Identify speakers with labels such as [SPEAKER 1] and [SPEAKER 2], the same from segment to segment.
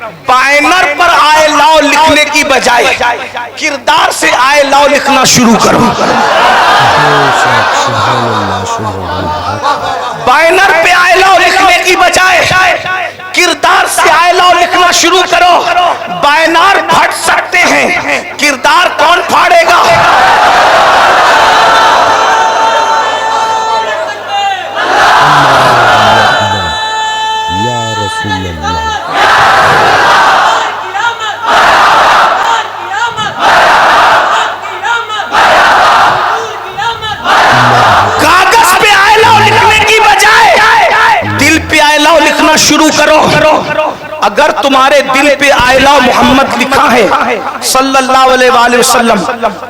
[SPEAKER 1] Banner पर आए लाओ लिखने की बजाय किरदार से आए लाओ लिखना शुरू करो। बैनर पे आए लाओ लिखने की बजाय किरदार से आए लाओ लिखना शुरू करो। बैनर फट सकते हैं, किरदार कौन फाड़ेगा? कागज पे आए लाओ लिखने की बजाय दिल पे आए लाओ लिखना शुरू करो। अगर तुम्हारे दिल पे आए लाओ मोहम्मद लिखा है सल्लल्लाहु अलैहि वसल्लम,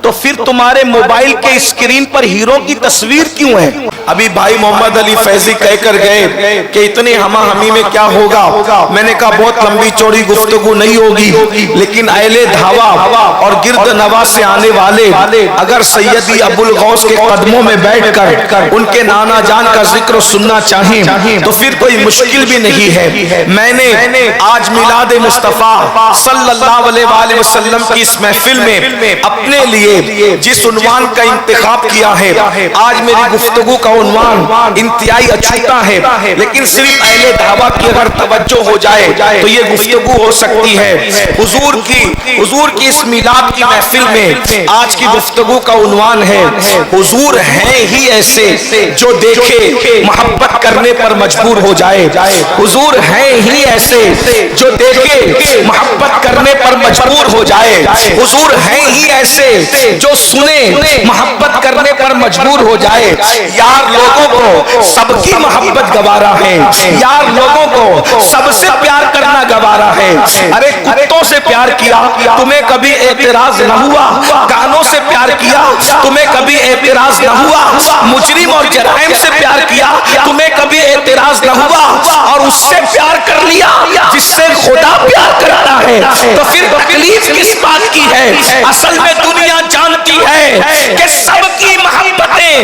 [SPEAKER 1] तो फिर तुम्हारे मोबाइल के स्क्रीन पर हीरो की तस्वीर क्यों है?
[SPEAKER 2] अभी भाई मोहम्मद अली फैजी कहकर गए कि इतनी हमा हमी में क्या होगा। मैंने कहा बहुत लंबी चौड़ी गुफ्तगू नहीं होगी, लेकिन अहले धावा और गिरद नवा से आने वाले अगर सैयदी अबुल गौस के कदमों में बैठकर उनके नाना जान का जिक्र सुनना चाहें तो फिर कोई मुश्किल भी नहीं है। मैंने आज मिलाद मुस्तफा सल्लल्लाहु अलैहि वसल्लम की इस महफिल में अपने लिए जिस उन्वान का इंतखाब किया है, आज मेरी गुफ्तगू का उन्वान इंतहाई अछूता है, लेकिन सिर्फ अहले दावा की अगर तवज्जो हो जाए तो ये गुफ्तगू हो सकती है। हुजूर की इस मिलाद की महफिल में आज की गुफ्तगू का उन्वान है, हुजूर हैं ही ऐसे जो देखे मोहब्बत करने पर मजबूर हो जाए। हुजूर हैं ही ऐसे जो देखे मोहब्बत करने पर मजबूर हो जाए। हुजूर हैं ही ऐसे जो सुने मोहब्बत करने पर मजबूर हो जाए। यार लोगों को सबकी मोहब्बत गवारा है, यार लोगों को सबसे प्यार करना गवारा है। अरे कुत्तों से प्यार किया तुम्हें कभी एतराज न हुआ, गानों से प्यार किया तुम्हें कभी एतराज न हुआ, मुजरिम और जराइम से प्यार किया तुम्हें कभी एतराज न हुआ, और उससे प्यार कर लिया जिससे खुदा प्यार करता है, तो फिर तकलीफ किस बात की है? असल में दुनिया जानती है कि सबकी मोहब्बतें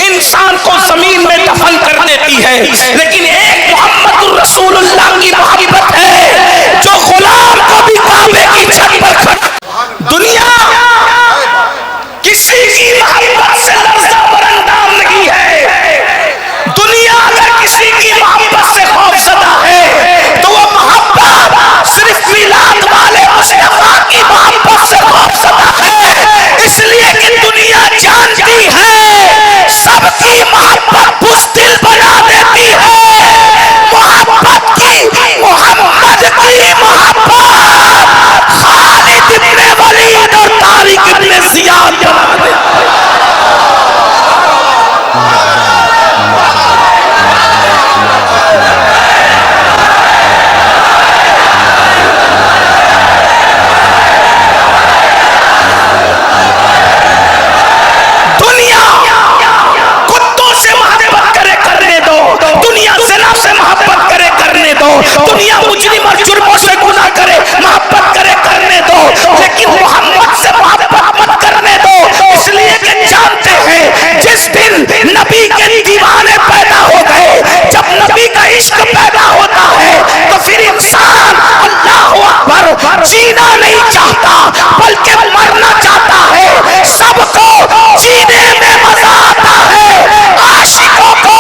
[SPEAKER 2] इंसान को जमीन में दफन कर देती है, लेकिन एक मोहम्मद रसूलुल्लाह की मोहब्बत है जो गुलाम को भी काबे की छत पर खड़ा। दुनिया किसी की मोहब्बत से लर्ज़ा बरंदार नहीं है। दुनिया अगर किसी की मोहब्बत से खौफज़दा है तो वो मोहब्बत सिर्फ मिलाद वाले मुस्तफा की मोहब्बत से खौफज़दा है। इसलिए कि दुनिया जानती है सबकी मोहब्बत बुज़दिल बना देती है। मोहब्बत की मोहम्मद की मोहब्बत खालिद इब्ने वलीद और तारिक इब्ने ज़ियाद बना देती है। दुनिया मुजरिम और जुर्मों से गुनाह करे मोहब्बत करे करने दो, लेकिन मोहम्मद से मोहब्बत मत करने दो। इसलिए कि जानते हैं जिस दिन नबी के दीवाने पैदा हो गए, जब नबी का इश्क पैदा होता है तो फिर इंसान अल्लाहु अकबर जीना नहीं चाहता बल्कि मरना चाहता है। सबको जीने में मजा आता है, आशिकों को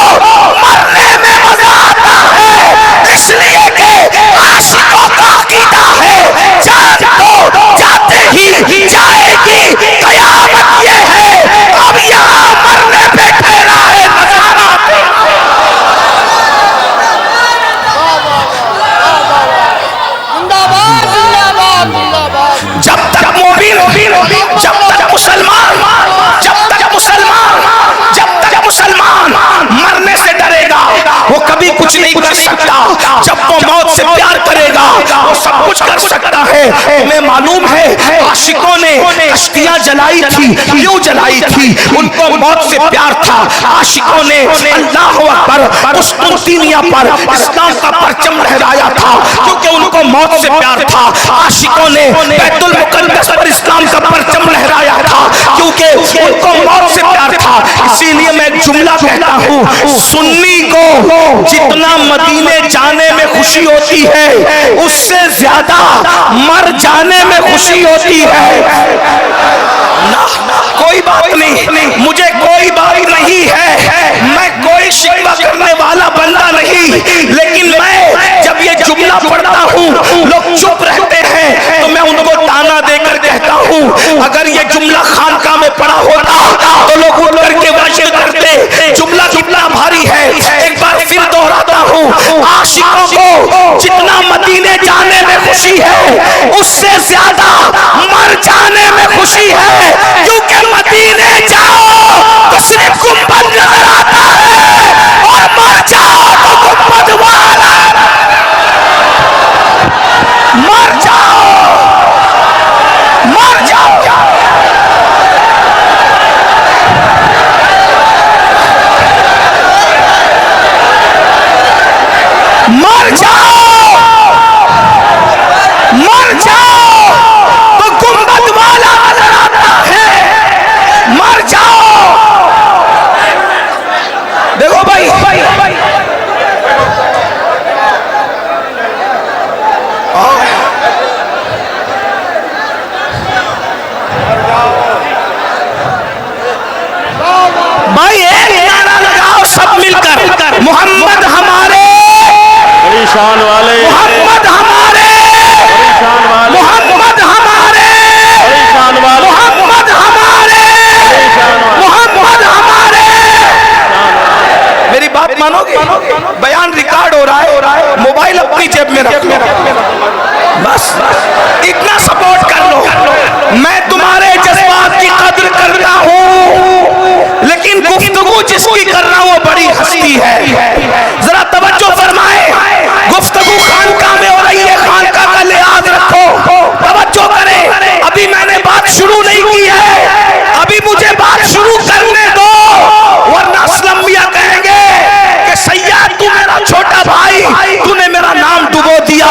[SPEAKER 2] मरने में मजा आता है। इसलिए कि आशिकों का अकीदा है जान तो जाते ही जाएगी कयामत। ये है अब यहाँ मरने पे ठहरा है नजारा। जब तक मोमिन जब तक मुसलमान मरने से डरेगा वो कभी कुछ नहीं कर सकता। जब वो मौत से प्यार करेगा वो सब कुछ कर सकता है। तुम्हें मालूम है आशिकों ने कश्तियां जलाई थी, क्यों जलाई थी? उनको मौत से प्यार था। आशिकों ने अल्लाहु अकबर कुस्तुनतिनिया पर इस्लाम का परचम लहराया था क्योंकि उनको मौत से प्यार था। आशिकों ने बैतुल मुक़द्दस पर इस्लाम का परचम लहराया था क्योंकि उनको मौत से प्यार था। इसीलिए मैं एक जुमला कहता हूँ, सुन्नी को जितना मदीने जाने में खुशी होती है उससे
[SPEAKER 1] ज्यादा मर जाने में खुशी होती है। ना, कोई बात नहीं, मुझे कोई बात नहीं है, मैं कोई शिकवा करने वाला बंदा नहीं, लेकिन मैं जब ये जुमला पढ़ता हूँ लोग चुप रहते हैं तो मैं उनको ताना देकर कहता हूँ, अगर ये जुमला खानका में पढ़ा होता तो लोग उठ करके वाशे करते। जुमला कितना भारी है, एक बार फिर दोहराता हूँ, आशिकों को जितना मदीने जाने में खुशी है उससे ज्यादा मर जाने में खुशी है, क्योंकि मदीने जाओ तो सिर्फ गुंबद नजर आता है और मर जाओ तो गुंबद वाला। मर जाओ, मर जाओ, मर जाओ, मर जाओ तो गुंबद वाला नजर आता है। मर जाओ। देखो भाई, भाई एक नारा लगाओ सब मिलकर, मोहम्मद हमारे
[SPEAKER 3] शान वाले,
[SPEAKER 1] मोहम्मद हमारे,
[SPEAKER 3] शान वाले,
[SPEAKER 1] मोहम्मद हमारे,
[SPEAKER 3] शान वाले,
[SPEAKER 1] मोहम्मद हमारे, मोहम्मद हमारे। मेरी बात मानोगे? बयान रिकॉर्ड हो रहा है, मोबाइल अपनी जेब में रख लो, बस इतना सपोर्ट कर लो। मैं तुम्हारे जज्बात की कद्र करता हूँ, लेकिन गुफ्तगू जिसकी कर रहा हूँ वो बड़ी हस्ती है। जरा तवज्जो फरमाए, गुफ्तगू खानका में हो रही है, खानका का लिहाज रखो, तवज्जो करें। अभी मैंने बात शुरू नहीं की है, अभी मुझे बात शुरू करने दो, वरना असलम मियां कहेंगे कि सैयद तू मेरा छोटा भाई, तूने मेरा नाम डुबो दिया,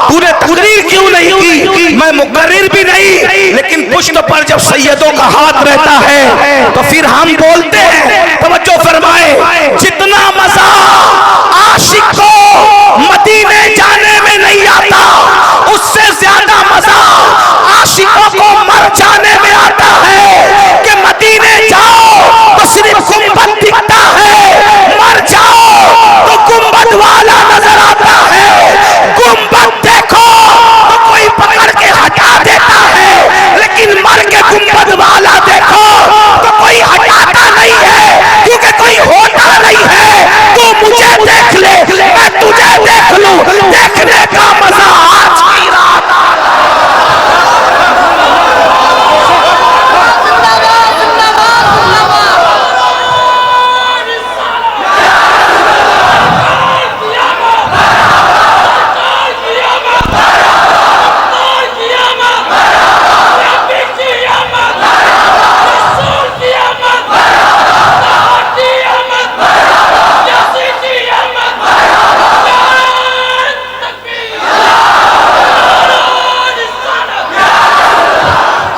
[SPEAKER 1] तूने तकरीर क्यों नहीं की? मैं मुकर्रिर भी नहीं, लेकिन पुश्त पर जब सैयदों का हाथ रहता है तो फिर हम बोलते हैं। तवज्जो फरमाए, जितना मजा आशिक को मदीने जाने में नहीं आता, उससे ज्यादा मजा आशिकों को मर जाने में आता है कि मदीने जाओ तो सिर्फ गुंबद दिखता है, मर जाओ तो गुंबद वाला नजर आता है। गुंबद देखो तो कोई पकड़ के हटा देता है, लेकिन मर के गुंबद वाला देखो तो कोई हटाता नहीं है, क्योंकि कोई होता नहीं है। तू मुझे देख ले, मैं तुझे देख लूं, देखने का मजा आज की रात।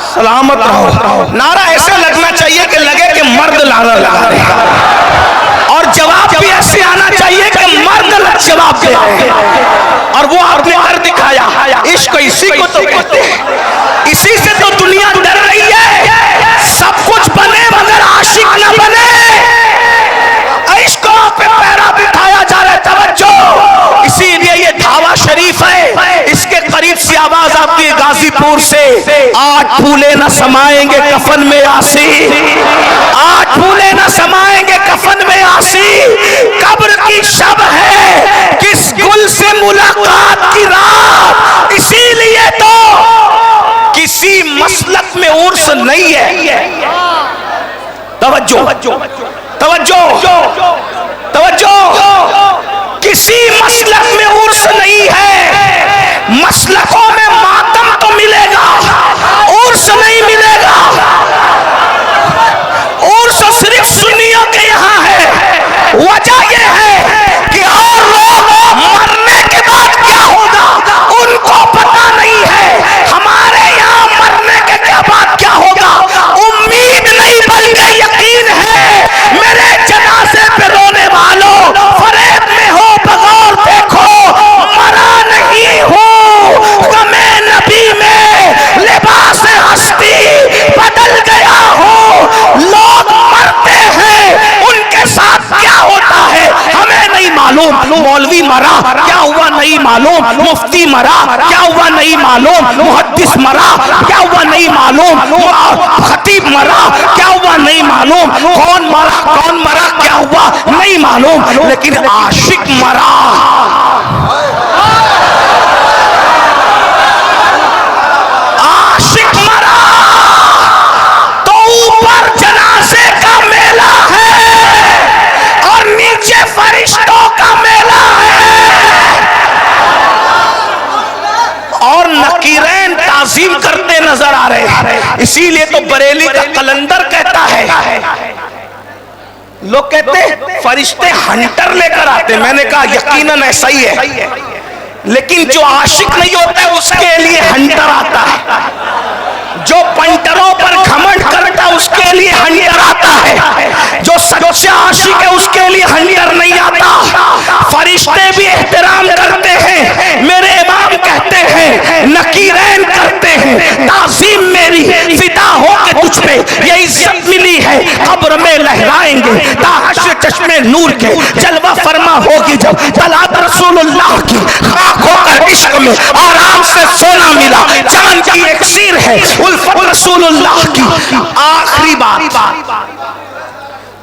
[SPEAKER 1] सलामत रहो। नारा ऐसे लगना चाहिए कि लगे कि मर्द नारा लगा रहे हैं, और जवाब भी ऐसे आना चाहिए कि मर्द जवाब दे रहे हैं, और वो आपने कर दिखाया। इश्क इसी को तो कहते हैं, इसी से तो दुनिया डर रही है। सब कुछ बने मगर आशिक न बने, इश्क पे पैरा बिठाया जा रहा है। तवज्जो, इसीलिए ये धावा शरीफ है, इसके करीब से आवाज आती है गाजीपुर से, 8 फूले न समाएंगे कफन में आसी, 8 फूले न समाएंगे कफन में आसी, कब्र की शब है किस गुल से मुलाकात की रात। इसीलिए तो किसी मसलक में उर्स नहीं है। तवज्जो, तवज्जो, तवज्जो, किसी मसलक में उर्स नहीं है। मसलकों में मातम तो मिलेगा, उर्स नहीं मिलेगा। उर्स सिर्फ सुन्नियों के यहाँ है। वजह यह है कि और लोग मरने के बाद क्या होगा उनको पता नहीं है, हमारे यहाँ मरने के बाद क्या होगा उम्मीद नहीं बल्कि यकीन है। मेरे जनाजे पे रोने वालों, फरेब में हो बगौर देखो, मरा नहीं हूँ, मालूम, मौलवी मरा क्या हुआ नहीं मालूम, मुफ्ती मरा क्या हुआ नहीं मालूम, मुहद्दिस मरा क्या हुआ नहीं मालूम, खतीब मरा क्या हुआ नहीं मालूम, कौन मरा क्या हुआ नहीं मालूम, लेकिन आशिक मरा। आशिक मरा तो ऊपर जनाजे का मेला है और नीचे फरिश्तों का मेला है, और नकीरैन ताजीम करते नजर आ रहे हैं। इसीलिए तो बरेली का कलंदर कहता है, लोग कहते फरिश्ते हंटर लेकर आते, मैंने कहा यकीनन ऐसा ही है, लेकिन जो आशिक नहीं होता है उसके लिए हंटर आता है, जो पंटरों पर घमंड करता है उसके लिए हंटर आता है, जो सच्चा आशिक है उसके लिए हंटर नहीं आता। फरिश्ते भी एहतराम करते हैं, मेरे इमाम कहते हैं, नकीरैन करते हैं, ताज़ीम मेरी फिदा हो के तुझ पे ये इज्जत मिली है, कब्र में लहराएंगे ताहश्र चश्मे नूर के, जलवा फरमा होगी जब तलात रसूलुल्लाह की, खाक होकर इश्क में आराम से सोना मिला, जान की इक्सीर है उल्फत रसूलुल्लाह की। आखिरी बात,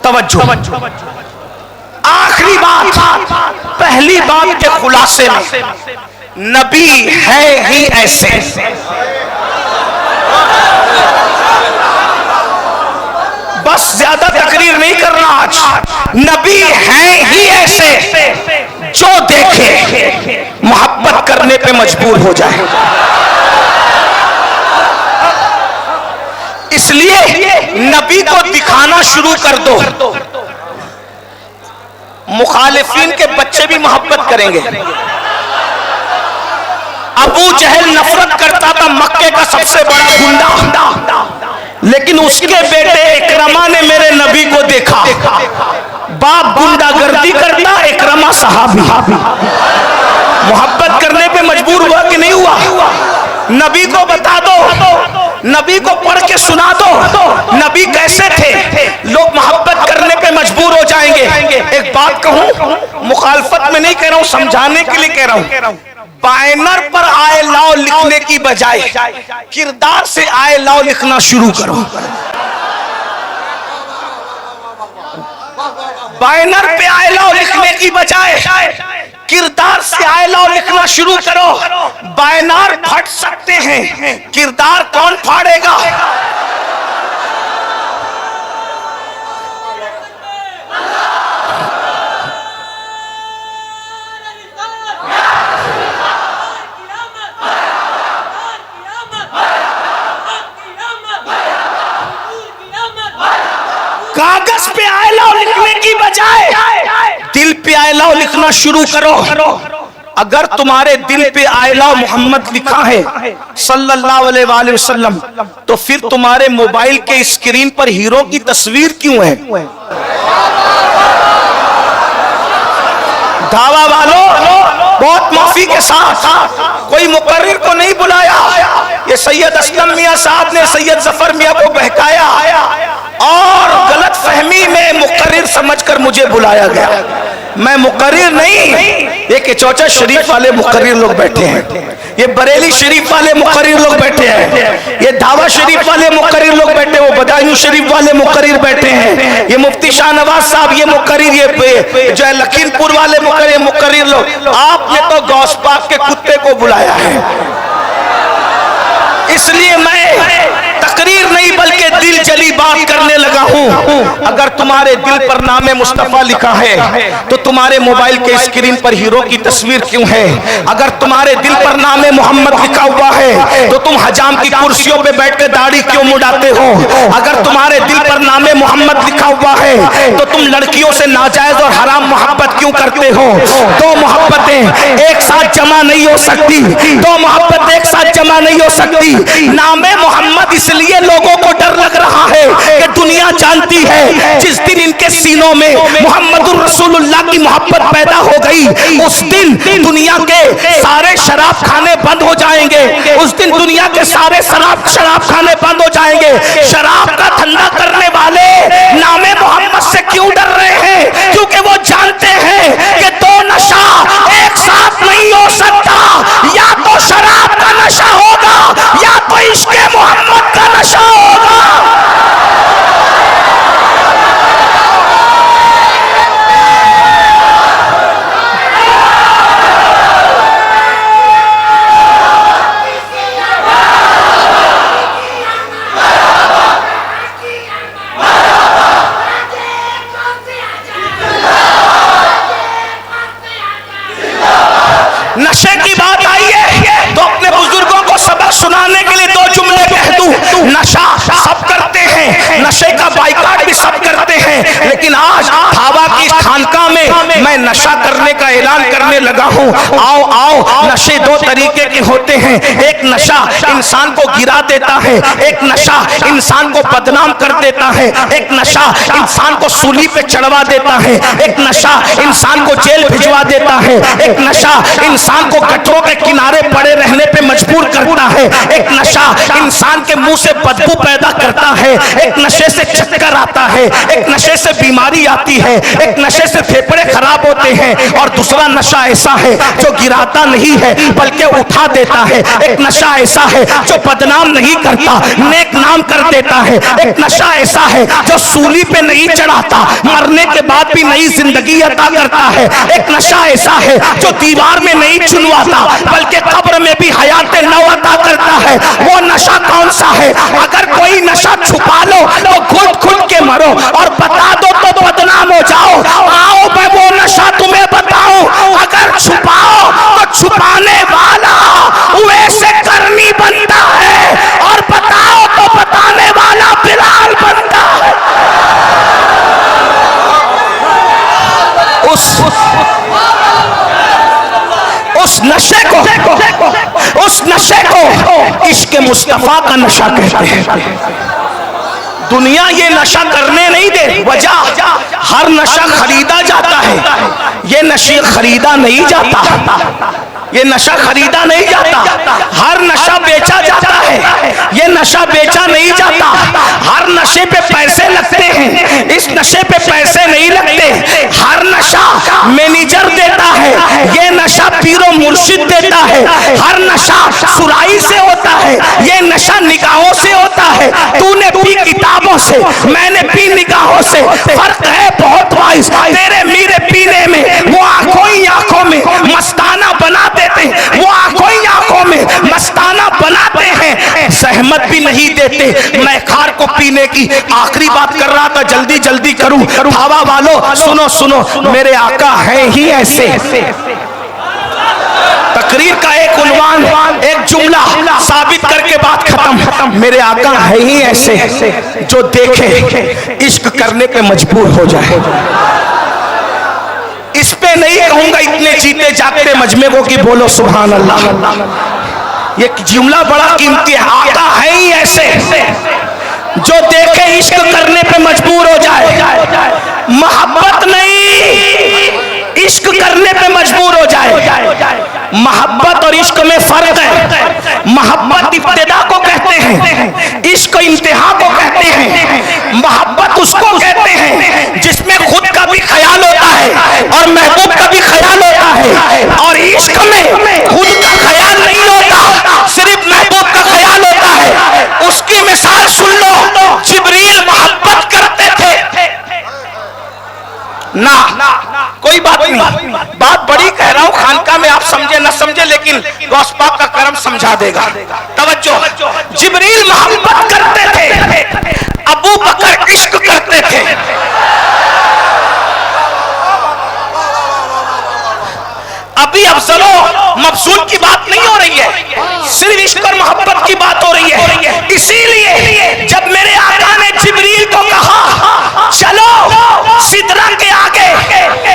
[SPEAKER 1] तवज्जो, आखिरी बात, पहली बात के खुलासे में, नबी है ही ऐसे। बस ज्यादा तकरीर नहीं करना आज, नबी है ही ऐसे जो देखे मोहब्बत करने पे मजबूर हो जाए। इसलिए नबी को दिखाना शुरू कर दो, मुखालिफिन के बच्चे भी मोहब्बत करेंगे। अबू जहल नफरत करता था मक्के का सबसे बड़ा गुंडा, लेकिन उसके बेटे इकरमा ने मेरे नबी को देखा, बाप गुंडागर्दी करता, इकरमा सहाबी, मोहब्बत करने पे मजबूर हुआ कि नहीं हुआ? नबी को बता दो, नबी को पढ़ के सुना दो, नबी कैसे थे, लोग मोहब्बत करने पे मजबूर हो जाएंगे। एक बात कहूं, मुखालफत में नहीं कह रहा हूं, समझाने के लिए कह रहा हूं, बैनर पर आए लाओ लिखने की बजाय किरदार से आए लाओ लिखना शुरू करो। बैनर पे आए लाओ लिखने की बजाय किरदार से आए लाओ लिखना शुरू करो। बैनर फट सकते हैं, किरदार कौन फाड़ेगा? कागज पे आए लाओ लिखने की बजाय दिल पे आए लाओ लिखना शुरू करो। अगर तुम्हारे दिल पे आए लाओ मोहम्मद लिखा है सल्लल्लाहु अलैहि वसल्लम, तो फिर तुम्हारे मोबाइल के स्क्रीन पर हीरो की तस्वीर क्यों है? दावा वालों, बहुत माफी के साथ, कोई मुकर्रिर को नहीं बुलाया, ये सैयद असलम मियां साहब ने सैयद जफर मियां को बहकाया और गलत फहमी में मुकर्रिर समझकर मुझे बुलाया गया। मैं मुकर्रिर नहीं, ये केचौचा शरीफ वाले मुकर्रिर लोग बैठे हैं, ये बरेली शरीफ वाले मुकर्रिर लोग बैठे हैं, ये दावा शरीफ वाले मुकर्रिर लोग बैठे, वो बदायूं शरीफ वाले मुकर्रिर बैठे हैं, ये मुफ्ती शाहनवाज साहब ये मुकर्रिर, ये जो है लखीमपुर वाले मुकर्रिर लोग। आपने तो गौस पाक के कुत्ते को बुलाया है। इसलिए मैं तकरीर नहीं बल्कि दिल जली बात करने लगा हूं। अगर तुम्हारे दिल पर नामे मुस्तफा लिखा है तो तुम्हारे मोबाइल के स्क्रीन पर हीरो की तस्वीर क्यों है? अगर तुम्हारे दिल पर नामे मोहम्मद लिखा हुआ है तो तुम हजाम की कुर्सियों पे बैठ के दाढ़ी क्यों मुड़ाते हो? अगर तुम्हारे दिल पर नामे मोहम्मद लिखा हुआ है तो तुम लड़कियों से नाजायज और हराम मोहब्बत क्यों करते हो? दो मोहब्बतें एक साथ जमा नहीं हो सकती, दो मोहब्बत एक साथ जमा नहीं हो सकती। नामे मोहम्मद इसलिए लोगों को डर लग रहा है कि दुनिया जानती है जिस दिन इनके सीनों में मोहम्मदुर रसूलुल्लाह की मोहब्बत पैदा हो गई, उस दिन दुनिया के सारे शराब खाने बंद हो जाएंगे। उस दिन दुनिया के सारे शराब खाने बंद हो जाएंगे। शराब का धंधा करने वाले नामे मोहम्मद से क्यों डर रहे हैं? क्योंकि वो जानते हैं कि दो नशा एक साथ नहीं हो सकता। या तो शराब का नशा होगा या तो इश्क़ मोहम्मद का नशा होगा। नशे की बात आई है तो अपने बुजुर्गों को सबक सुनाने के लिए दो जुमले कह दूं। नशा सब करते हैं, नशे का बाइकाट भी सब करते हैं, लेकिन आज धावा की खानका में मैं नशा करने का ऐलान करने लगा हूं। आओ आओ, नशे दो तरीके के होते हैं। एक नशा इंसान को गिरा देता है, एक नशा इंसान को बदनाम कर देता है, एक नशा इंसान को सूली पे चढ़वा देता है, एक नशा इंसान को जेल भिजवा देता है, एक नशा इंसान को गटरों के किनारे पड़े रहने पे मजबूर करता है, एक नशा इंसान के मुंह से बदबू पैदा करता है, एक नशे से चक्कर आता है, एक नशे से बीमारी आती है, एक नशे से फेफड़े खराब होते हैं, और दूसरा नशा ऐसा है जो गिराता नहीं है बल्कि उठा देता है। एक नशा ऐसा है जो बदनाम नहीं करता, नेक नाम कर देता है। एक नशा ऐसा है जो सूली पे नहीं चढ़ाता, मरने के बाद भी नई जिंदगी अता करता है। एक नशा ऐसा है जो दीवार में नहीं चुनवाता बल्कि कब्र में भी हयात नौ अता करता है। वो नशा कौन सा है? अगर कोई नशा छुपा लो तो घुट घुट के मरो, और बता दो तो बदनाम हो जाओ। आओ मैं वो नशा तुम्हें बताऊं। अगर छुपाओ तो छुपाने वाला वैसे करनी बनता है, और बताओ तो बताने वाला बिलाल बनता है। उस नशे को इश्क़ मुस्तफा का नशा कहते हैं। दुनिया ये नशा करने नहीं दे। वजह, हर नशा खरीदा जाता है, ये नशे खरीदा नहीं जाता, ये नशा खरीदा नहीं जाता। हर नशा बेचा जाता है, ये नशा बेचा नहीं जाता। हर नशे पे पैसे लगते हैं, इस नशे पे पैसे नहीं लगते। हर नशा मैनेजर देता है, ये नशा पीरो मुर्शिद देता है। हर नशा सुराई से होता है, ये नशा निगाहों से होता है। तूने पी किताबों से, मैंने पी निगाहों से। फर्क है बहुत वाइस। तेरे मेरे पीने में वो आंखों ही आंखों में मस्ताना बना देते, वो आंखों ही आंखों में मस्ताना बनाते हैं, सहमत भी नहीं देते मैं खार को पीने की। आखिरी बात कर रहा था, जल्दी जल्दी करूं। हवा वालों सुनो सुनो, मेरे आका हैं ही ऐसे। तकरीर का एक उन्वान, एक जुमला साबित करके बात खत्म। मेरे आका है ही ऐसे जो देखे इश्क करने पे मजबूर हो जाए। इस पे नहीं कहूंगा इतने जीते जागते मजमे को कि बोलो सुभान अल्लाह। ये जुमला बड़ा कीमती है। आका है ही ऐसे जो देखे इश्क करने पे मजबूर हो जाए। मोहब्बत नहीं, इश्क करने पे मजबूर हो जाए। मोहब्बत और इश्क में फर्क है। मोहब्बत इब्तिदा को कहते हैं, इश्क इंतहा को कहते हैं। मोहब्बत उसको कहते हैं जिसमें खुद का भी ख्याल होता है और महबूब का भी ख्याल होता है, और इश्क में खुद का ख्याल नहीं होता, सिर्फ महबूब का ख्याल होता है। उसकी मिसाल सुन लो, जिब्रील मोहब्बत करते थे ना, कोई बात नहीं, बात बड़ी कह रहा हूं, खानका में आप समझे न समझे, लेकिन गौस पाक का करम समझा देगा। तवज्जो, जिब्रील मोहब्बत करते थे, अबू बकर इश्क करते थे। अभी अफजलो मफसूल की बात नहीं हो रही है, सिर्फ इश्क और मोहब्बत की बात हो रही है। इसीलिए जब मेरे आका ने जिब्रील को कहा चलो सिदरा के आगे,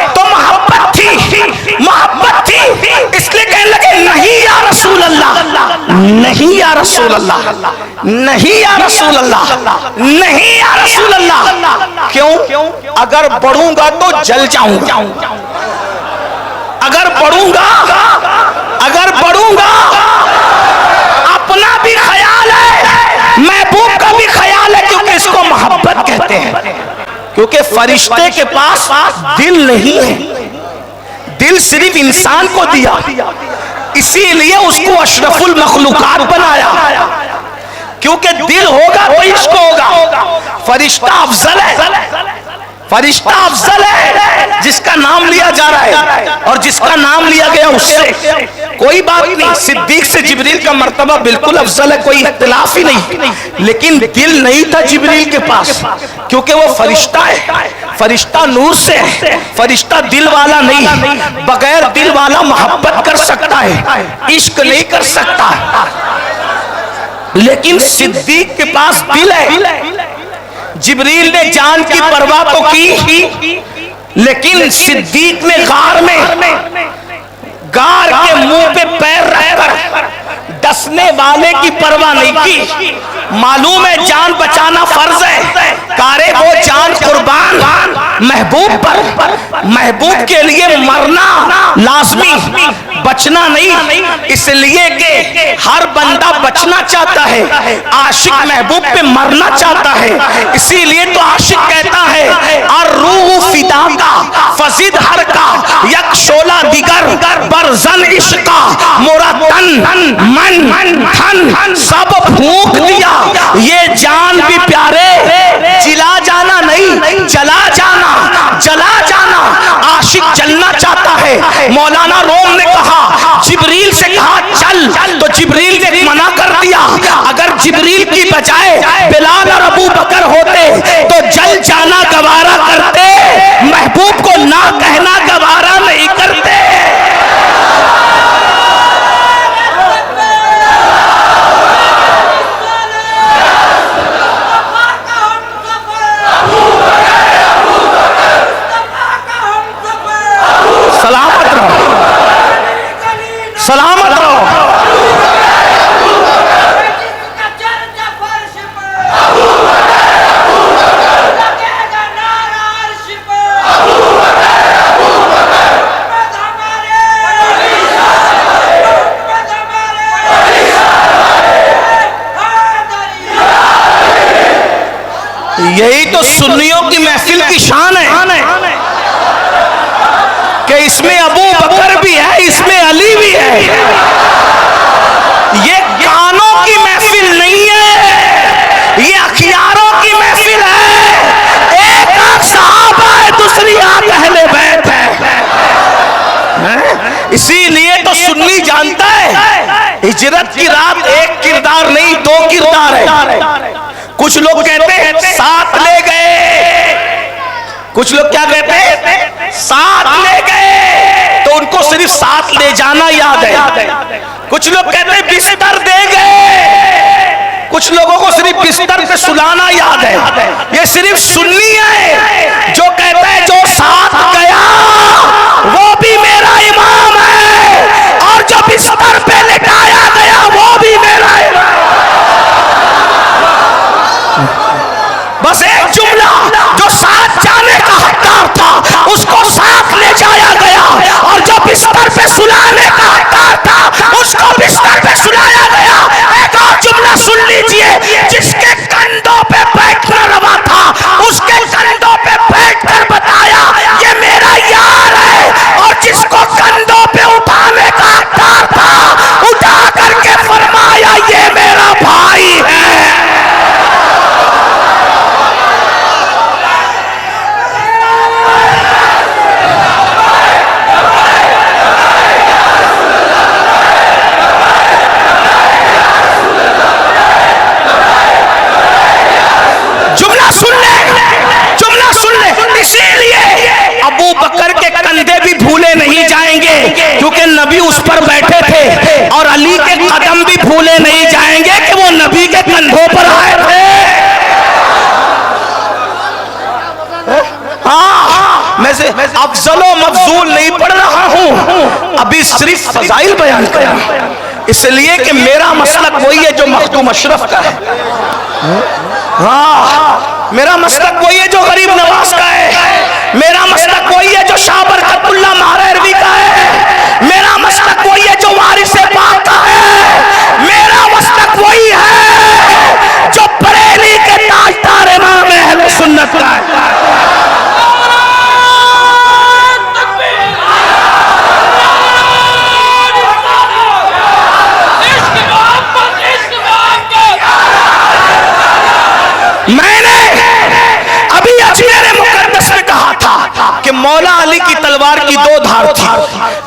[SPEAKER 1] तो मोहब्बत थी, इसलिए कहने लगे नहीं या रसूल अल्लाह, नहीं या रसूल अल्लाह, नहीं या रसूल अल्लाह, नहीं या रसूल अल्लाह। क्यों? अगर बढ़ूंगा तो जल जाऊंगा, अगर बढ़ूंगा अपना भी ख्याल है, महबूब का भी ख्याल है, क्योंकि इसको मोहब्बत कहते हैं। क्योंकि फरिश्ते के पास दिल नहीं है, दिल सिर्फ इंसान को दिया, इसीलिए उसको अशरफुल मखलूकात बनाया। क्योंकि दिल होगा तो इश्क होगा। फरिश्ता अफजल है, फरिश्ता अफजल है जिसका नाम लिया जा रहा है, और जिसका नाम लिया गया उससे कोई बात नहीं। सिद्दीक से जिब्रील का मर्तबा बिल्कुल अफजल है, कोई इख्तिलाफ ही नहीं। लेकिन दिल नहीं था जिब्रील के पास, क्योंकि वो फरिश्ता है, फरिश्ता नूर से है, फरिश्ता दिल वाला नहीं। बगैर दिल वाला मोहब्बत कर सकता है, इश्क नहीं कर सकता। लेकिन सिद्दीक के पास दिल है। जिब्रील ने जान की परवाह तो की, लेकिन सिद्दीक ने गार के मुंह पे पैर रखकर डसने वाले की परवाह नहीं की। मालूम है जान बचाना फर्ज है, कारे वो जान कुर्बान महबूब पर, महबूब के लिए मरना लाजमी, बचना नहीं। इसलिए कि हर बंदा बचना चाहता है, आशिक महबूब पे मरना चाहता है। इसीलिए तो आशिक कहता है और रूह फिदा का फजीद हर का यक शोला दिगर बरजन इश्का मोरा तन मन धन सब फूंक दिया। ये जान भी प्यारे जिला जाना नहीं, जला जाना, जला जाना। आशिक जलना चाहता है। मौलाना रोम ने कहा, जिब्रील से कहा चल, तो जिब्रील ने मना कर दिया। अगर जिब्रील की बजाय बिलाल और अबू बकर होते तो जल जाना गवारा करते, महबूब को ना कहना गवारा नहीं करते। सलामत रहो, सलामत रहो। यही तो सुन्नियों की महफिल की शान है कि इसमें अबू बकर भी है, इसमें अली भी है। ये कानों की महफिल नहीं है, ये अखियारों की महफिल है। एक आंख सहाबा है, दूसरी आंख अहले बैत है। इसीलिए तो सुन्नी जानता है हिजरत की रात एक किरदार नहीं, दो किरदार है। कुछ लोग कहते हैं साथ ले गए, कुछ लोग क्या कहते हैं साथ ले गए, तो उनको सिर्फ साथ ले जाना याद है। कुछ लोग कहते हैं बिस्तर दे गए, कुछ लोगों को सिर्फ बिस्तर पे सुलाना याद है। ये सिर्फ सुन्नी है जो कहता है जो साथ गया वो भी मेरा इमाम है, और जो बिस्तर पे लेटाया गया वो भी मेरा इमाम। बस एक जुमला, जो साथ जाने का हकदार था उसको साथ ले जाया गया, और जो बिस्तर पे सुलाने का हकदार था उसको बिस्तर पे सुलाया गया। एक और जुमला सुन लीजिए, जिसके कंधों पे बैठना रवा था उसके कंधों पे बैठकर बताया ये मेरा यार है, और जिसको कंधों पे उठाने का हकदार था उठा करके फरमाया ये मेरा भाई है। क्योंकि नबी उस पर बैठे थे, और अली के कदम भी भूले नहीं जाएंगे कि वो नबी के कंधों पर आए थे। हाँ, मैं से अफजलो मफजूल नहीं पढ़ रहा हूँ, अभी सिर्फ फजाइल बयान करा। इसलिए कि मेरा मसलक वही है जो मखदूम अशरफ का है। हाँ, मेरा मसलक वही है जो गरीब नवाज का है। मेरा मसलक वही है जो शाह बरकतुल्लाह महरवी का है। मेरा मसलक वही है जो वारिस पाक का है। मेरा मसलक वही है जो बरेली के ताजदार इमाम अहले सुन्नत का है। मैंने अभी अजमेर मुकद्दस में कहा था कि मौला अली की तलवार की दो धार थी,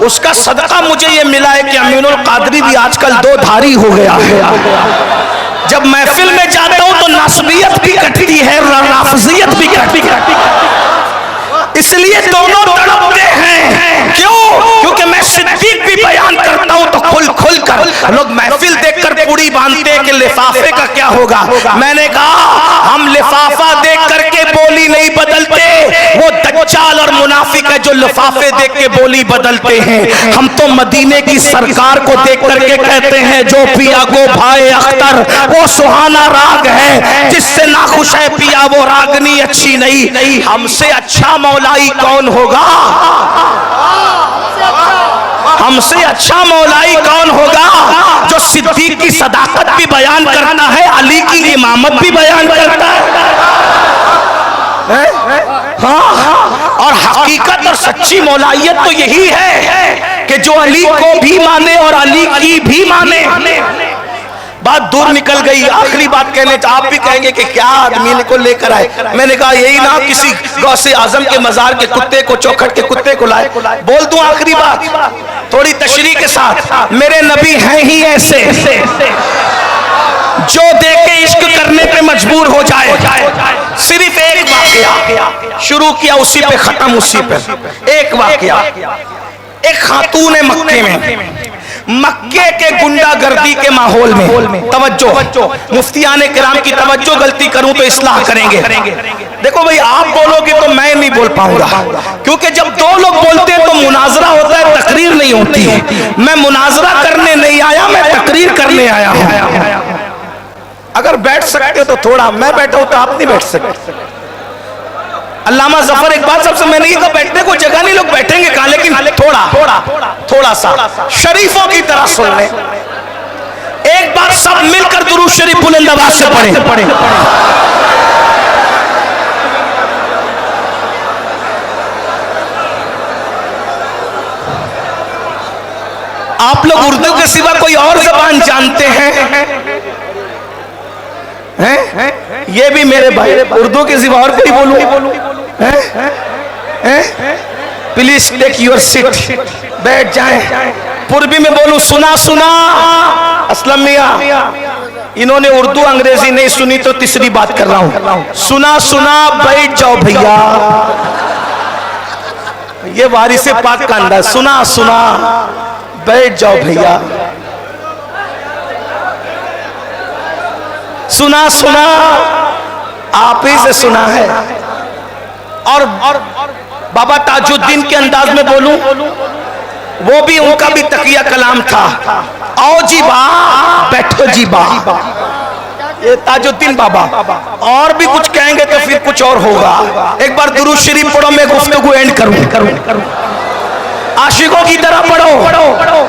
[SPEAKER 1] उसका सदका मुझे ये मिला है कि अमीनुल कादरी भी आजकल दो धारी हो गया है। जब महफिल में जाता हूं तो नासबियत भी कटती है, राफजियत भी कटती है। इसलिए दोनों तड़पते हैं। क्यों? क्योंकि मैं सिद्दीक भी बयान करता हूं तो खुल खुल कर लोग महफिल देखकर पूरी बांधते हैं कि लिफाफे का क्या होगा। मैंने कहा हम लिफाफा देख करके बोली नहीं बदलते, वो दज्जाल और मुनाफिक है जो लिफाफे देख के बोली बदलते हैं। हम तो मदीने की सरकार को देख करके कहते हैं जो पिया गो भाई अख्तर वो सुहाना राग है, जिससे नाखुश है पिया वो रागनी अच्छी नहीं। हमसे अच्छा मौलाई कौन होगा? हमसे अच्छा मौलाई कौन होगा जो सिद्दीक की सदाकत भी बयान करना है, अली की इमामत भी बयान करता है। हाँ, और हकीकत और सच्ची मौलाइयत तो यही है कि जो अली को भी माने और अली की भी माने। बात दूर निकल गई, आखिरी बात कहने आप भी कहेंगे कि क्या आदमी को लेकर आए। मैंने कहा यही ना, किसी गौसे आजम के मजार के कुत्ते को, चौखट के कुत्ते को लाए। बोल दूं आखिरी बात थोड़ी तशरीह के साथ। मेरे नबी हैं ही ऐसे जो देखे इश्क करने पे मजबूर हो जाए। सिर्फ एक वाकया शुरू किया, उसी पे खत्म, उसी पे एक वाकया। एक खातून है मक्के में, मक्के के गुंडागर्दी के माहौल में, तवज्जो मुफ्तियाने किराम की तवज्जो, गलती करूं तो इस्लाह करेंगे। देखो भाई, आप बोलोगे तो मैं नहीं बोल पाऊंगा, क्योंकि जब दो लोग बोलते हैं तो मुनाजरा होता है, तकरीर नहीं होती है। मैं मुनाजरा करने नहीं आया, मैं तकरीर करने आया हूं। अगर बैठ सकते हो तो थोड़ा, मैं बैठा हूं तो आप नहीं बैठ सकते। अल्लामा जफर इकबाल साहब से मैंने कहा बैठने को जगह नहीं, लोग बैठेंगे कहां, लेकिन थोड़ा सा शरीफों की तरह सुन ले। एक बार सब मिलकर दुरूद शरीफ बुलंद आवाज से पढ़ें। आप लोग उर्दू के सिवा कोई और जबान जानते हैं? ये भी मेरे भाई, उर्दू के सिवा और कोई बोलूं? प्लीज टेक योर सीट, बैठ जाएं। पूर्वी में बोलूं, सुना सुना असलम मियां। इन्होंने उर्दू अंग्रेजी नहीं सुनी तो तीसरी बात कर रहा हूं। सुना सुना बैठ जाओ भैया, ये वारिस पाक का अंदाज। सुना सुना बैठ जाओ भैया, सुना सुना आप ही से सुना है। और बाबा ताजुद्दीन के अंदाज में बोलूं, वो भी, उनका भी तकिया कलाम था। आओ जी बा, बैठो जी बा, ये ताजुद्दीन बाबा। और भी कुछ कहेंगे तो फिर कुछ और होगा। एक बार दुरूद शरीफ पढ़ो, मैं गुफ्तगू एंड करूं। आशिकों की तरह पढ़ो।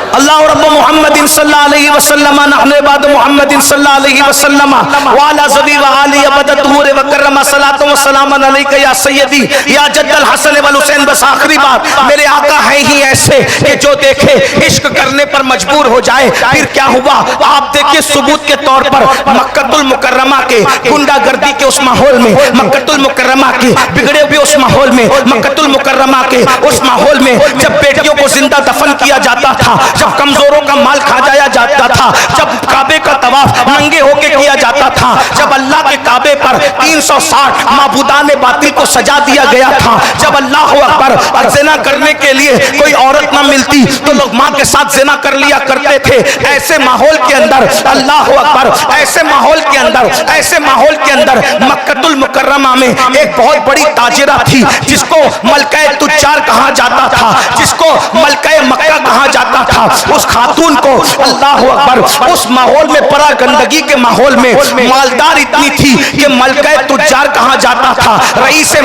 [SPEAKER 1] अल्लाह रब्ब मुहम्मदिन सल्लल्लाहु अलैहि वसल्लम नहनु इबाद मुहम्मदिन सल्लल्लाहु अलैहि वसल्लम व अला ज़बी व आली अबदत हुर व करम सलातो व सलाम अलैका या सय्यदी या जद्दल हसन वल हुसैन। बस आखिरी बात, मेरे आका हैं ही ऐसे कि जो देखे इश्क करने पर मजबूर हो जाए। फिर क्या हुआ आप देखिए, सबूत के तौर पर मक्कतुल मुकर्रमा के गुंडागर्दी के उस माहौल में, मक्कतुल मुकर्रमा के बिगड़े हुए उस माहौल में, मक्कतुल मुकर्रमा के उस माहौल में जब बेटियों को जिंदा दफन किया जाता था, जब कमजोरों का माल खा जाया जाता था, जब काबे का तवाफ नंगे होके किया जाता था। जब अल्लाह के काबे पर 360 माबूदाने बातिल को सजा दिया गया था, जब अल्लाह अकबर और ज़िना करने के लिए कोई औरत ना मिलती तो लोग माँ के साथ ज़िना कर लिया करते थे। ऐसे माहौल के अंदर अल्लाह अकबर, ऐसे माहौल के अंदर मक्कतुल मुकर्रमा में एक बहुत बड़ी ताजिरा थी जिसको मलका तुज्जार कहा जाता था, जिसको मलका मक्का कहा जाता था। उस खातून को अल्लाह अकबर उस माहौल में परा गंदगी के माहौल में मालदार इतनी थी कि मलका तुज्जार कहा जाता था, रईसे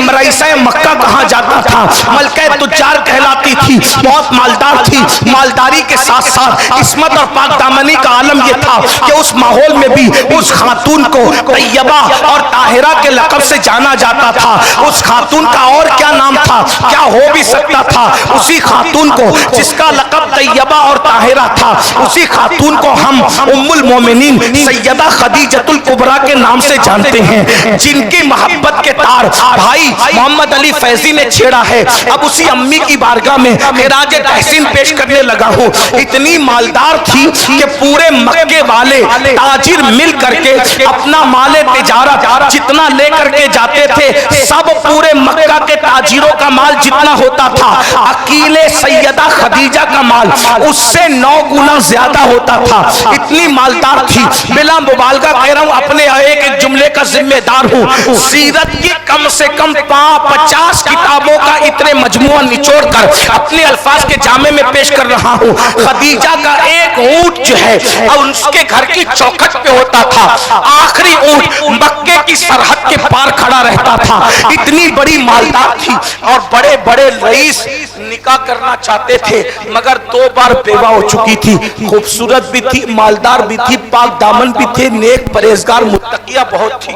[SPEAKER 1] मक्का कहा जाता था, मलका तुज्जार कहलाती थी, बहुत मालदार थी। मालदारी के साथ साथ इस्मत और पाक दामनी का आलम यह था कि उस माहौल में भी उस खातून को तैयबा और ताहिरा के लक़ब से जाना जाता था। उस खातून का और क्या नाम था, क्या हो भी सकता था? उसी खातून को जिसका लक़ब तैयबा और ताहिरा था, उसी खातून को हम उम्मुल मोमिनीन सैयदा खदीजतुल कुबरा के नाम से जानते हैं, जिनकी मोहब्बत के तार भाई मोहम्मद अली फैजी ने छेड़ा है। अब उसी अम्मी की बारगाह में खिराज तहसीन पेश करने लगा हूँ। इतनी मालदार थी कि पूरे मक्के वाले ताजिर मिल करके अपना माले तिजारत जितना लेकर के जाते थे, सब पूरे मक्का के ताजिरों का माल जितना होता था, अकीले सैयदा खदीजा का माल उससे 9 गुना ज्यादा होता था। इतनी मालदार थी, बिला मुबालगा कह रहा हूँ, अपने एक जुमले का जिम्मेदार हूँ। सीरत की कम से कम 50 किताबों का इतने मजमुआ निचोड़ कर अपने अल्फाज के जामे में पेश कर रहा हूँ। खदीजा का एक ऊंट जो है और उसके घर की चौखट पे होता था, आखिरी ऊंट मक्के की सरहद के पार खड़ा रहता था। इतनी बड़ी मालदार थी और बड़े बड़े रईस निकाह करना चाहते थे, मगर 2 बार बेवा हो चुकी थी। खूबसूरत भी थी, मालदार भी थी, पाक दामन भी थे, नेक परहेजगार मुत्तकिया बहुत थी,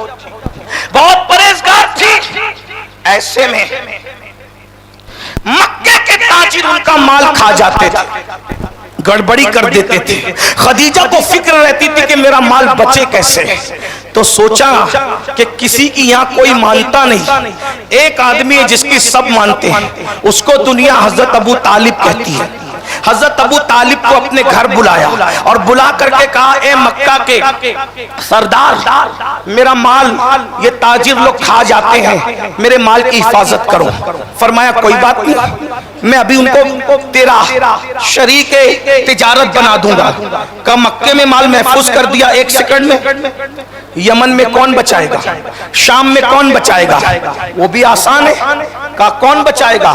[SPEAKER 1] बहुत परहेजगार थी। ऐसे में मक्के के ताजिर उनका माल खा जाते थे, गड़बड़ी कर देते थे। खदीजा को फिक्र रहती थी कि मेरा माल बचे कैसे। तो सोचा कि किसी की यहाँ कोई मानता नहीं, एक आदमी है जिसकी सब मानते हैं, उसको दुनिया हजरत अबू तालिब कहती है। हजरत अबू तालिब को अपने घर बुलाया और बुला करके कहा, ए मक्का के सरदार, मेरा माल ये ताजिर लोग खा जाते हैं, मेरे माल की हिफाजत करो। फरमाया कोई बात नहीं, मैं अभी उनको तेरा शरीक तिजारत बना दूंगा। का मक्के में माल महफूज कर दिया 1 सेकंड में। यमन में कौन बचाएगा, शाम में कौन बचाएगा, वो भी आसान है। का कौन बचाएगा,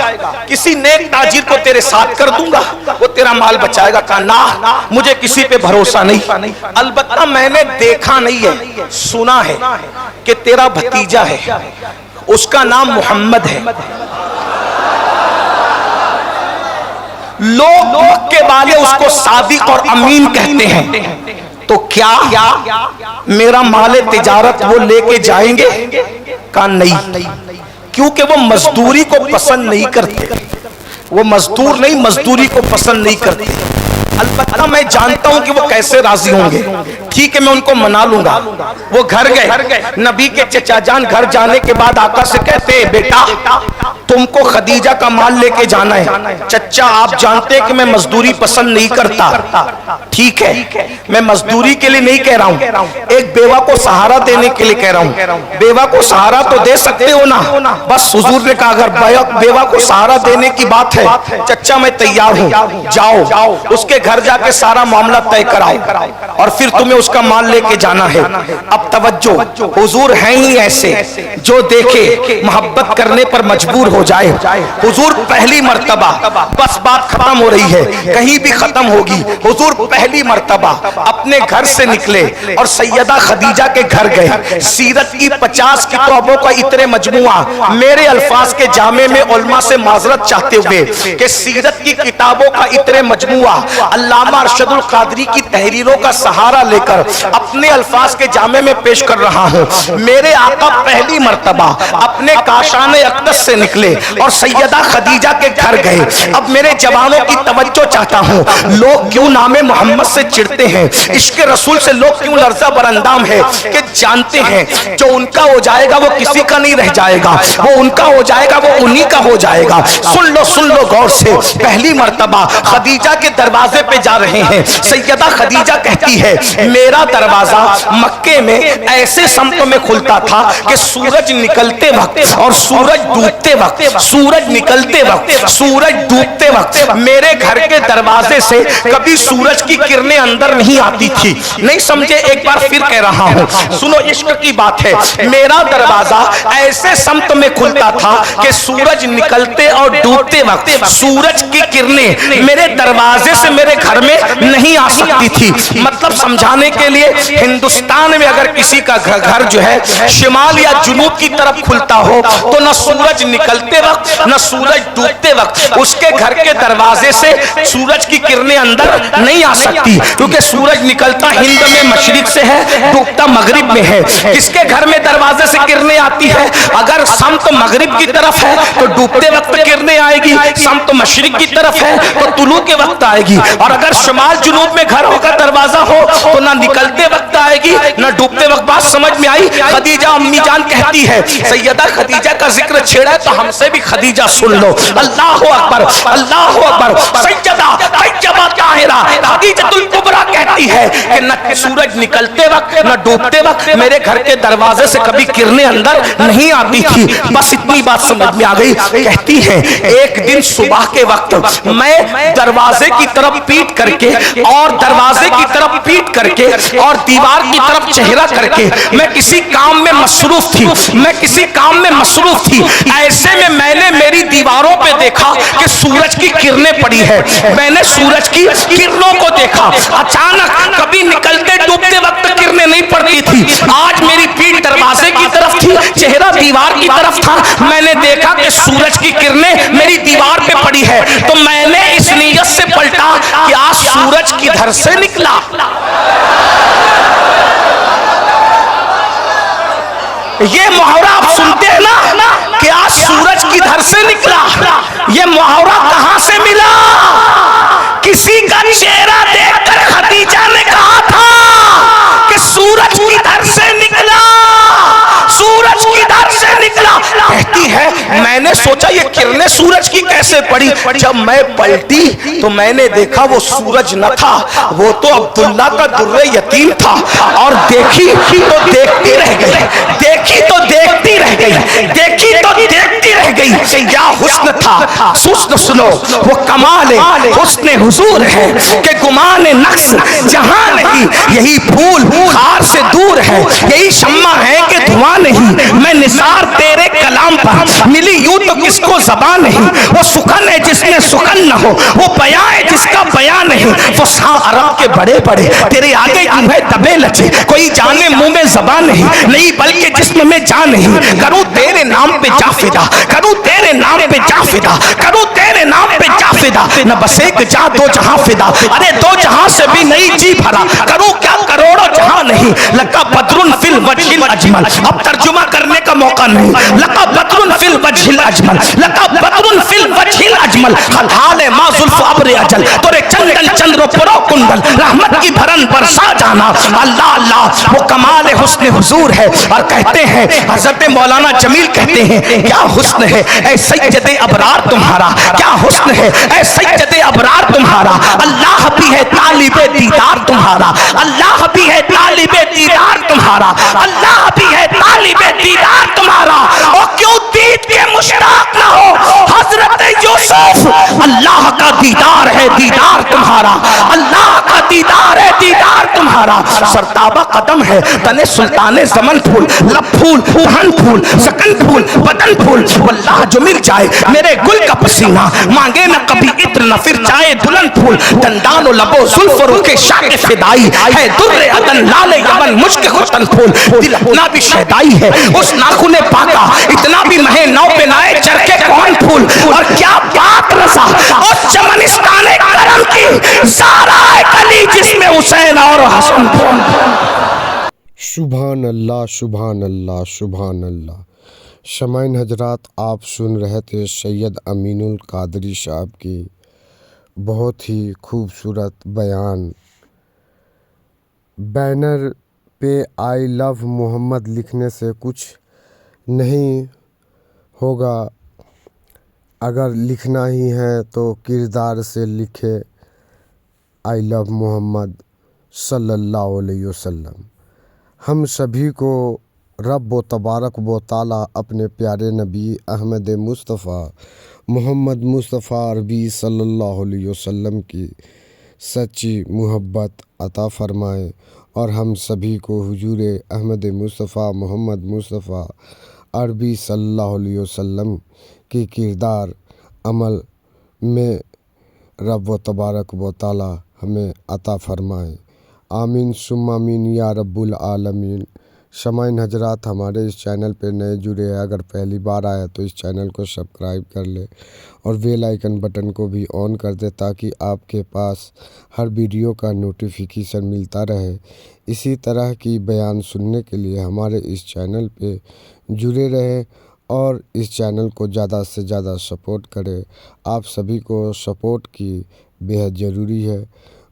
[SPEAKER 1] किसी नेक ताजिर को तेरे साथ कर दूंगा, वो तेरा माल बचाएगा। कहा ना, मुझे किसी पे भरोसा नहीं, अलबत्ता मैंने देखा नहीं है, सुना है कि तेरा भतीजा है, उसका नाम मोहम्मद है। लोग मक्के वाले उसको सादिक और अमीन कहते हैं। तो क्या मेरा माले तिजारत वो लेके जाएंगे? का नहीं, क्योंकि वो मजदूरी को पसंद नहीं करते, वो मजदूर नहीं, मजदूरी को पसंद नहीं करते। अलबत्ता मैं जानता हूं कि वो कैसे राजी होंगे। ठीक है, मैं उनको मना लूंगा। वो घर गए, नबी के चचा जान घर जाने के बाद आका से कहते, बेटा तुमको खदीजा का माल लेके जाना है। चचा आप जानते हैं कि मैं मजदूरी पसंद नहीं करता। ठीक है, मैं मजदूरी के लिए नहीं कह रहा हूँ, एक बेवा को सहारा देने के लिए कह रहा हूँ। बेवा को सहारा तो दे सकते हो ना। बस हुजूर ने कहा अगर बेवा को सहारा देने की बात है, चचा मैं तैयार हूँ, जाओ उसके घर जाके सारा मामला तय कराओ और फिर तुम्हें उसका माल लेके जाना है। अब तवज्जो, हुजूर हैं ही ऐसे जो देखे मोहब्बत करने पर मजबूर हो जाए। हुजूर पहली मर्तबा, बस बात खत्म हो रही है, कहीं भी खत्म होगी। हुजूर पहली मर्तबा अपने घर से निकले और सैयदा खदीजा के घर गए। सीरत की 50 किताबों का इतने मजमुआ, मेरे अल्फाज के जामे में उलमा से माजरत चाहते हुए कि सीरत की किताबों का इतने मजमुआ अल्लामा अरशदुल कादरी की तहरीरों का सहारा लेकर अपने अल्फाज के जामे में पेश कर रहा हूँ। मेरे आका पहली मर्तबा अपने काशाने अक़दस से निकले और सैयदा खदीजा के घर गए। अब मेरे जवानों की तवज्जो चाहता हूँ, लोग क्यों नामे मोहम्मद से चिढ़ते हैं, इश्क रसूल से लोग क्यों लर्जा बरंदाम है कि जानते हैं जो उनका हो जाएगा वो किसी का नहीं रह जाएगा, वो उनका हो जाएगा वो उन्हीं का हो जाएगा। सुन लो गौर से, पहली मर्तबा खदीजा के दरवाजे पे जा रहे हैं। सैयदा खदीजा कहती है मेरा दरवाजा मक्के में ऐसे समत में खुलता था कि सूरज निकलते वक्त और सूरज डूबते वक्त, सूरज निकलते वक्त, सूरज डूबते वक्त मेरे घर के दरवाजे से कभी सूरज की किरणें अंदर नहीं आती थी। नहीं समझे, एक बार फिर कह रहा हूं, सुनो, इश्क की बात है। मेरा दरवाजा ऐसे समत में खुलता था कि सूरज निकलते और डूबते वक्त सूरज की किरणें मेरे दरवाजे से मेरे घर में नहीं आ सकती थी। मतलब समझाने के लिए, हिंदुस्तान में अगर किसी का घर जो है शिमाल या जुनूब की तरफ खुलता हो तो न सूरज निकलते वक्त न सूरज डूबते वक्त उसके घर के दरवाजे से सूरज की किरणें अंदर नहीं आ सकती, क्योंकि सूरज निकलता हिंद में मशरिक से है, डूबता मगरिब में है। किसके घर में दरवाजे से किरणें आती है? अगर समत मगरिब की तरफ है तो डूबते वक्त किरणें आएगी, समत मशरिक की तरफ है तो तुलू के वक्त आएगी। और अगर शुमाल जुनूब में घर होकर दरवाजा हो तो ना निकलते वक्त आएगी ना डूबते वक्त। बात समझ में आई? खदीजा अम्मी जान कहती है, सैयदा खदीजा का जिक्र छेड़ा तो हमसे भी खदीजा सुन लो। अल्लाह अकबर, अल्लाह अकबर। सैयदा तैयबा ताहिरा खदीजतुल कुबरा कहती है कि न सूरज निकलते वक्त न डूबते वक्त मेरे घर के दरवाजे से कभी किरणें अंदर नहीं आती थी। बस इतनी बात समझ में आ गई। कहती है एक दिन सुबह के वक्त मैं दरवाजे की तरफ पीट करके और दरवाजे की तरफ पीट करके और दीवार की तरफ चेहरा करके मैं किसी काम में मसरूफ थी, मैं किसी काम में मसरूफ थी। ऐसे में मैंने मेरी दीवारों पे देखा कि सूरज की किरणें पड़ी है। मैंने सूरज की किरणों को देखा। अचानक कभी निकलते डूबते वक्त किरणें नहीं पड़ती थी। आज मेरी पीठ दरवाजे की तरफ थी, चेहरा दीवार की तरफ था। मैंने देखा कि सूरज की किरणें मेरी दीवार पे पड़ी है, तो मैंने इस नीयत से पलटा कि आज सूरज किधर से निकला। ये मुहावरा आप सुनते हैं ना कि आज सूरज किधर से निकला। ये मुहावरा कहां से मिला? किसी का चेहरा देखकर खदीजा ने कहा था कि सूरज किधर से निकला, सूरज किधर से निकला। कहती है मैंने सोचा ये किरणें सूरज की कैसे पड़ी। जब मैं पलटी तो मैंने देखा वो सूरज न था, वो तो अब्दुल्ला का दुर्रे यतीम था। और देखी तो देखती रह गई, देखी तो देखती रह गई, देखी तो देखती रह गई। क्या हुस्न था, हुस्न सुनो, वो कमाल हुस्न हुजूर है कि गुमान नक्श जहां नहीं। यही फूल खार से दूर है, यही शम्मा है कि धुआं नहीं। मैं निसार तेरे कलाम पर मिली यूं तो किसको ज़बान नहीं। वो सुखन है जिसमें सुखन न हो, वो बयां है जिसका बयां नहीं। वो सा अरब के बड़े बड़े तेरे आगे यूं है दबे लचे, कोई जाने मुंह में ज़बान नहीं, नहीं बल्कि जिस्म में जान नहीं। करूं तेरे नाम पे जा फिदा, करूं तेरे नाम पे जा फिदा, करूं तेरे नाम पे जा फिदा। न बस एक जा दो जहां फिदा, अरे दो जहां से भी नहीं जी भरा। करूं क्या करोड़ों जहां नहीं। लका बदरुन फिल वजहिल अजमल, अब तर्जुमा करने का मौका नहीं। लका बदरुन फिल वजहिल अजमल, लका बदरुन फिल वजहिल अजमल। हाल मा जुल्फ अब्र अजल, तोरे चंदन चंद्र परो कुंडल, रहमत की भरन बरसा जाना। अल्लाह अल्लाह, वो कमाल हुस्न हुजूर है। और कहते हैं हजरत मौलाना जमील कहते हैं क्या हुस्न है ऐ सैयदे अबरार तुम्हारा, क्या हुस्न है ऐ सैयदे अबरार तुम्हारा। अल्लाह भी है तालिबे दीदार तुम्हारा, अल्लाह भी है तालिबे दीदार तुम्हारा, अल्लाह भी है तालिबे दीदार तुम्हारा। और क्यों दीद के मुश्ताक ना हो हजरत यूसुफ। अल्लाह का दीदार है दीदार तुम्हारा, अल्लाह का दीदार है दीदार तुम्हारा। सरताबा कदम है तने सुल्ताने ज़मन फूल, लब फूल, धन फूल, सकन फूल, बदन फूल। वल्लाह जो मिल जाए मेरे गुल का पसीना, मांगे न कभी इत्र न फिर चाहे दुल्हन फूल। दंदान लबो जुल्फ रुके शाके फिदाई है, दुर्रे अदन लाले यमन मुश्क खुतन फूल। दिल अपना भी शहदाई है उस नाखुने पाका, इतना भी महे नौ पे नाए चरके कौन फूल। और क्या बात रसा उस चमनिस्ताने करम की, ज़ारा कली जिसमें हुसैन और हसन।
[SPEAKER 4] सुभान अल्लाह, सुभान अल्लाह, सुभान अल्लाह। शमाइन हजरात, आप सुन रहे थे सैयद अमीनुल कादरी साहब की बहुत ही खूबसूरत बयान। बैनर पे आई लव मोहम्मद लिखने से कुछ नहीं होगा, अगर लिखना ही है तो किरदार से लिखे। आई लव मोहम्मद सल्लल्लाहु अलैहि वसल्लम। हम सभी को रब व तबारक व ताला अपने प्यारे नबी अहमद मुस्तफ़ा मोहम्मद मुस्तफ़ा अरबी सल्लल्लाहु अलैहि वसल्लम की सच्ची मोहब्बत अता फ़रमाए और हम सभी को हुजूर अहमद मुस्तफ़ा मोहम्मद मुस्तफ़ा अरबी सल्लल्लाहु अलैहि वसल्लम के किरदार अमल में रब व तबारक व ताला हमें अता फ़रमाए। आमीन सुम्मा आमीन या रब्बुल आलमीन। शमाइन हजरात, हमारे इस चैनल पे नए जुड़े हैं, अगर पहली बार आया तो इस चैनल को सब्सक्राइब कर ले और बेल आइकन बटन को भी ऑन कर दे ताकि आपके पास हर वीडियो का नोटिफिकेशन मिलता रहे। इसी तरह की बयान सुनने के लिए हमारे इस चैनल पे जुड़े रहें और इस चैनल को ज़्यादा से ज़्यादा सपोर्ट करें। आप सभी को सपोर्ट की बेहद ज़रूरी है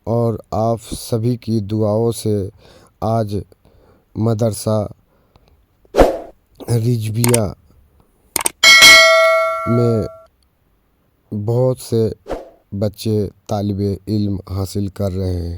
[SPEAKER 4] और आप सभी की दुआओं से आज मदरसा रिजविया में बहुत से बच्चे तालिबे इल्म हासिल कर रहे हैं।